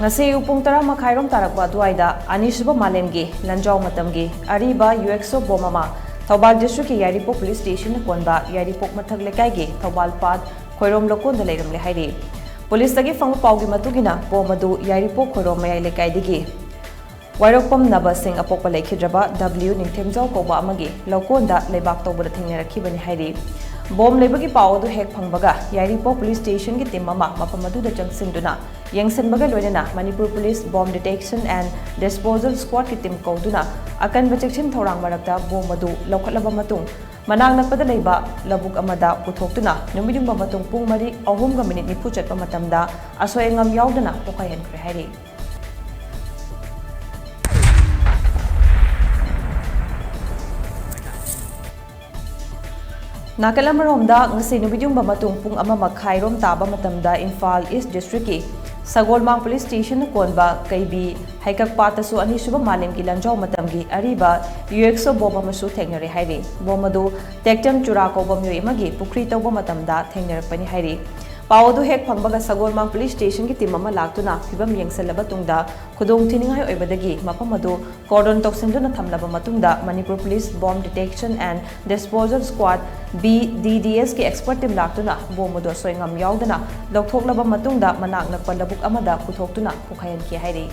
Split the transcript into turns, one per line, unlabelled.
ngasi upung tara makhairom tarakwa duaida anisuba malemgi lamjingbatomtv ariba UXO bomama Thobal district ki Yaripok police station konba Yaripok mathak lekai gi Thobal pad khoirom lokon da leiram le hairi police tagi fang pawgi matugina bomadu Yaripok khoirom mayai lekai digi wairokpam naba sing apokpa lekhidraba W ningthemjau koba amagi lokon da lebak tobada thingnerakibani hairi bom lebagi pawdu hek phangbaga Yaripok police station ki team mama mapamadu da changsinduna yengsenbaga loinana Manipur police bomb detection and disposal squad ki team kauduna akan bachekhin thorang marakta bom madu lokhatlaba matung manang nakpada leiba labuk amada puthokuna numidungba matung pung mari ahumga minute nifu chatpa matamda asoengam yaudana pokayan khre hairi Nakalamromda ngasi numidungba matung pung ama makhairom taba matamda Imphal East District ki Sagolmang Police Station konba kaibi haikak patasu ani suba malem ki lamjingbatomtv ariba UXO boba masu thengnare hairi bomadu tektam chura ko bomyo imagi pukri tawba matamda thengnarakpani hairi pawdu hek phangbaga Sagolmang Police Station ki team ama laktuna fibam yengsalaba tungda khudong thiningai oibadagi mapamadu cordon toksinduna thamlaba matungda Manipur Police Bomb Detection and Disposal Squad BDDS ki expert team laktuna bomadu soingam yaudana lokthok laba matungda manak nakpa labuk amada puthok tuna pukhayan ki hairi